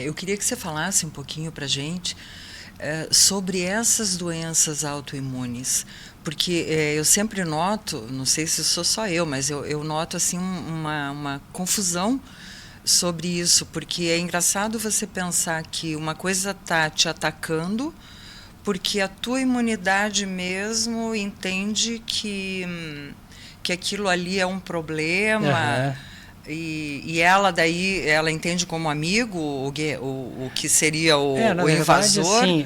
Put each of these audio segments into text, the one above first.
Eu queria que você falasse um pouquinho para a gente sobre essas doenças autoimunes, porque eu sempre noto, não sei se sou só eu, mas eu noto assim uma confusão sobre isso, porque é engraçado você pensar que uma coisa está te atacando porque a tua imunidade mesmo entende que aquilo ali é um problema. Aham. E ela daí, ela entende como amigo o que seria Na o verdade, invasor. assim,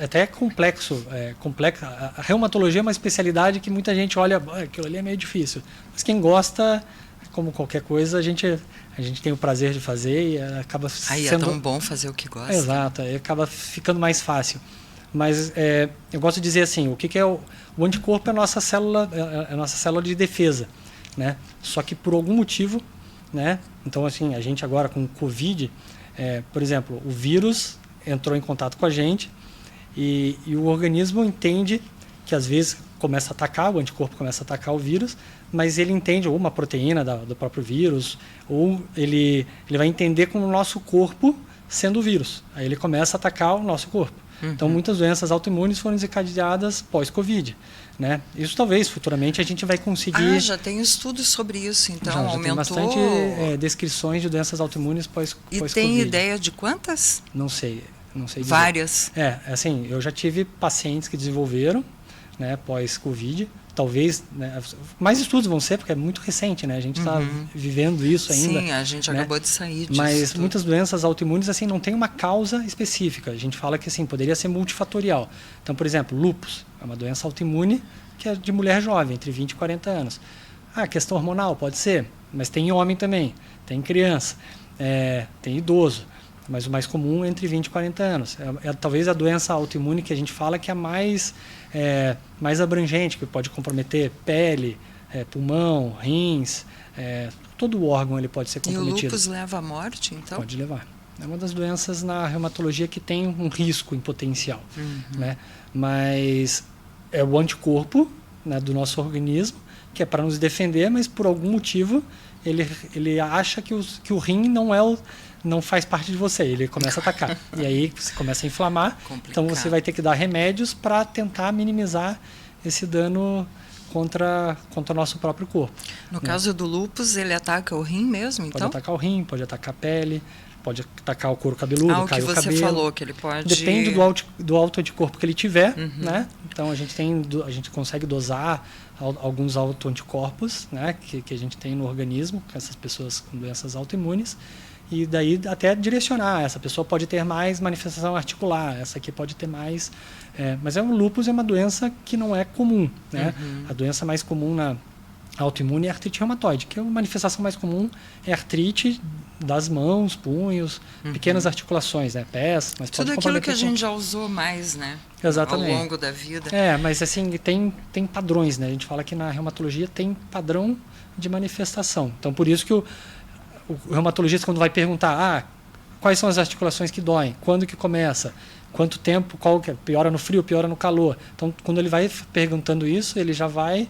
até é complexo. Complexo. A reumatologia é uma especialidade que muita gente olha, aquilo ali é meio difícil. Mas quem gosta, como qualquer coisa, a gente tem o prazer de fazer e acaba Aí é sendo. tão bom fazer o que gosta, né? Exato, aí acaba ficando mais fácil. Mas eu gosto de dizer assim, o que é o anticorpo é a nossa célula de defesa, né? Só que por algum motivo, né? Então assim, a gente agora com o Covid, por exemplo, o vírus entrou em contato com a gente e o organismo entende que às vezes começa a atacar, o anticorpo começa a atacar o vírus, mas ele entende ou uma proteína do próprio vírus, ou ele vai entender como o nosso corpo sendo o vírus. Aí ele começa a atacar o nosso corpo. Então, muitas doenças autoimunes foram desencadeadas pós-Covid. Né? Isso talvez futuramente a gente vai conseguir. Já tem estudos sobre isso, então Já tem aumentou. bastante descrições de doenças autoimunes E pós-Covid. tem ideia de quantas? Não sei dizer. Várias. Assim, eu já tive pacientes que desenvolveram, né, pós-Covid. Talvez, né, mais estudos vão ser, porque é muito recente, né? A gente está vivendo isso ainda. Sim, a gente acabou de sair disso. Mas muitas doenças autoimunes assim não tem uma causa específica. A gente fala que assim poderia ser multifatorial. Então, por exemplo, lúpus é uma doença autoimune que é de mulher jovem, entre 20 e 40 anos. Questão hormonal pode ser, mas tem homem também, tem criança, tem idoso. Mas o mais comum é entre 20 e 40 anos. Talvez a doença autoimune que a gente fala que é mais abrangente, que pode comprometer pele, pulmão, rins, todo o órgão ele pode ser comprometido. E o lúpus leva à morte, então? Pode levar. É uma das doenças na reumatologia que tem um risco em potencial. Né? Mas é o anticorpo, né, do nosso organismo, que é para nos defender, mas por algum motivo ele acha que o rim não faz parte de você, ele começa a atacar. E aí você começa a inflamar, então você vai ter que dar remédios para tentar minimizar esse dano contra o nosso próprio corpo. No caso do lúpus, ele ataca o rim mesmo, então? Pode atacar o rim, pode atacar a pele, pode atacar o couro cabeludo, cair o cabelo. O que você falou, que ele pode... Depende do alto anticorpo que ele tiver, né? Então a gente consegue dosar alguns autoanticorpos, né? Que a gente tem no organismo, com essas pessoas com doenças autoimunes, e daí até direcionar. Essa pessoa pode ter mais manifestação articular, essa aqui pode ter mais... mas o lúpus é uma doença que não é comum, né? A doença mais comum na autoimune é artrite reumatoide, que a manifestação mais comum é artrite das mãos, punhos, pequenas articulações, né? Pés. Mas tudo aquilo que a gente já usou mais, né? Exatamente. Ao longo da vida. Mas assim, tem padrões, né? A gente fala que na reumatologia tem padrão de manifestação. Então, por isso que o reumatologista, quando vai perguntar, quais são as articulações que doem, quando que começa, quanto tempo, qual que piora no frio, piora no calor. Então, quando ele vai perguntando isso, ele já vai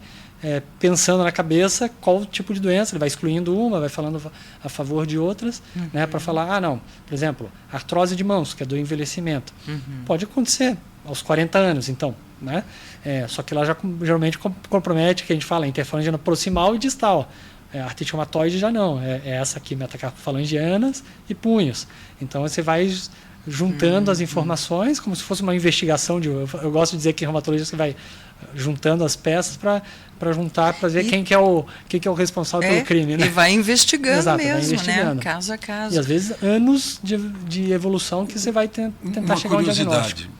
pensando na cabeça qual tipo de doença, ele vai excluindo uma, vai falando a favor de outras, né, para falar, não, por exemplo, artrose de mãos, que é do envelhecimento. Pode acontecer aos 40 anos, então, né? Só que lá já geralmente compromete, que a gente fala, interfalangiana proximal e distal. Artrite reumatoide já não, essa aqui, metacarpofalangianas e punhos. Então você vai juntando as informações como se fosse uma investigação eu gosto de dizer que reumatologista vai juntando as peças para juntar, para ver quem que é o responsável pelo crime, né? E vai investigando. Exato, mesmo, vai investigando, né? Caso a caso. E às vezes anos de evolução que você vai tentar chegar ao diagnóstico.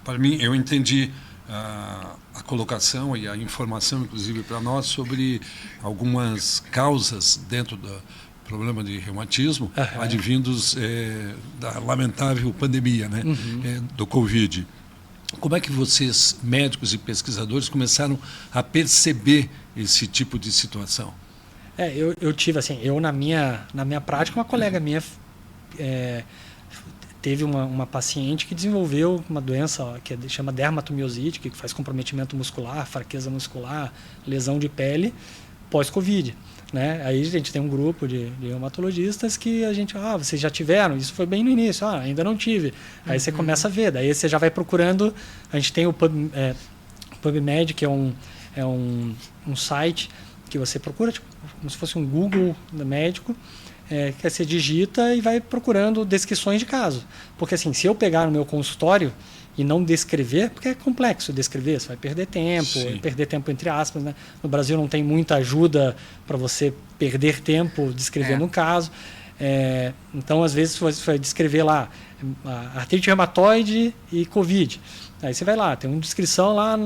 Para mim, eu entendi a colocação e a informação, inclusive para nós, sobre algumas causas dentro do problema de reumatismo, advindos da lamentável pandemia, né? Do Covid. Como é que vocês, médicos e pesquisadores, começaram a perceber esse tipo de situação? Eu tive, assim, na minha prática, uma colega minha teve uma paciente que desenvolveu uma doença que chama dermatomiosite, que faz comprometimento muscular, fraqueza muscular, lesão de pele, pós-Covid. né? Aí a gente tem um grupo de reumatologistas que a gente, vocês já tiveram? Isso foi bem no início, ainda não tive. Aí você começa a ver, daí você já vai procurando. A gente tem o PubMed, que é um site que você procura, tipo, como se fosse um Google médico, que você digita e vai procurando descrições de caso. Porque assim, se eu pegar no meu consultório e não descrever, porque é complexo descrever, você vai perder tempo, perder tempo entre aspas, né? No Brasil não tem muita ajuda para você perder tempo descrevendo um caso. Então, às vezes, você vai descrever lá artrite reumatoide e Covid. Aí você vai lá, tem uma descrição lá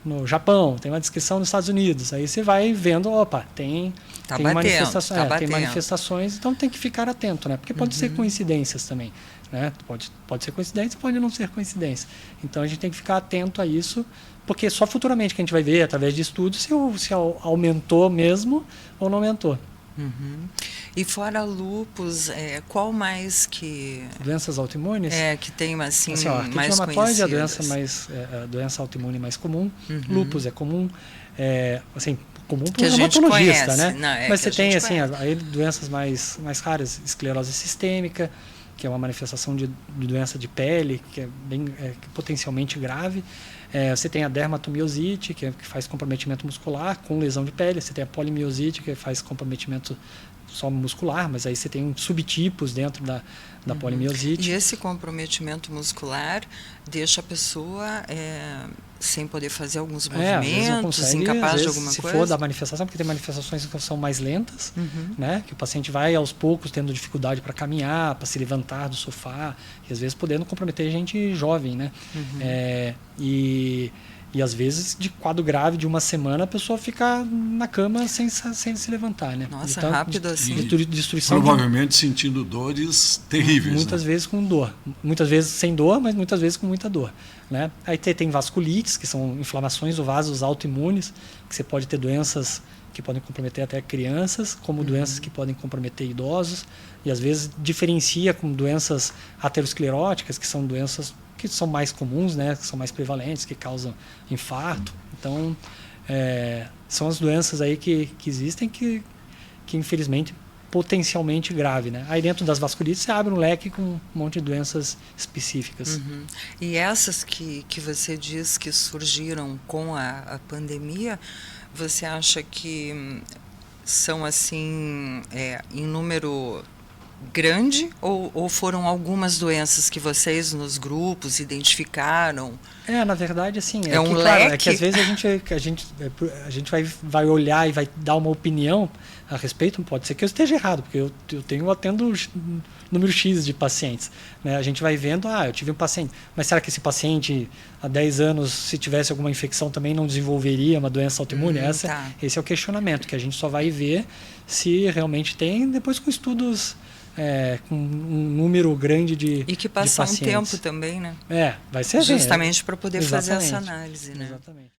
no Japão, tem uma descrição nos Estados Unidos. Aí você vai vendo, tem manifestações, tem manifestações, então tem que ficar atento, né? Porque pode ser coincidências também, né? Pode ser coincidência, pode não ser coincidência. Então a gente tem que ficar atento a isso, porque só futuramente que a gente vai ver, através de estudos, se aumentou mesmo ou não aumentou. E fora lupus, qual mais que... Doenças autoimunes? Que tem assim mais conhecidas. É a doença autoimune mais comum. Lupus é comum. Comum para o gente reumatologista, conhece, né? Mas você tem aí doenças mais raras, esclerose sistêmica, que é uma manifestação de doença de pele, que é potencialmente grave. Você tem a dermatomiosite, que faz comprometimento muscular com lesão de pele. Você tem a polimiosite, que faz comprometimento só muscular, mas aí você tem subtipos dentro da polimiosite. E esse comprometimento muscular deixa a pessoa sem poder fazer alguns movimentos, incapaz de alguma coisa? Se for da manifestação, porque tem manifestações que são mais lentas, né? Que o paciente vai aos poucos tendo dificuldade para caminhar, para se levantar do sofá, e às vezes podendo comprometer gente jovem, né? E às vezes, de quadro grave de uma semana, a pessoa fica na cama sem se levantar, né? Nossa, então, rápido assim. Destruição provavelmente sentindo dores terríveis. Muitas vezes com dor. Muitas vezes sem dor, mas muitas vezes com muita dor, né? Aí tem vasculites, que são inflamações do vasos autoimunes, que você pode ter doenças que podem comprometer até crianças, como doenças que podem comprometer idosos, e às vezes diferencia com doenças ateroscleróticas, que são doenças que são mais comuns, né, que são mais prevalentes, que causam infarto. Então, são as doenças aí que existem que infelizmente potencialmente grave, né? Aí dentro das vasculites você abre um leque com um monte de doenças específicas. E essas que você diz que surgiram com a pandemia, você acha que são assim em número grande ou foram algumas doenças que vocês nos grupos identificaram? Na verdade, assim, um leque? Claro, que às vezes a gente vai olhar e vai dar uma opinião a respeito, pode ser que eu esteja errado, porque eu atendo número X de pacientes, né? A gente vai vendo, eu tive um paciente, mas será que esse paciente há 10 anos, se tivesse alguma infecção, também não desenvolveria uma doença autoimune? Esse é o questionamento, que a gente só vai ver se realmente tem, depois com estudos com um número grande de E que passa um tempo também, né? Vai ser justamente para poder fazer essa análise, né? Exatamente.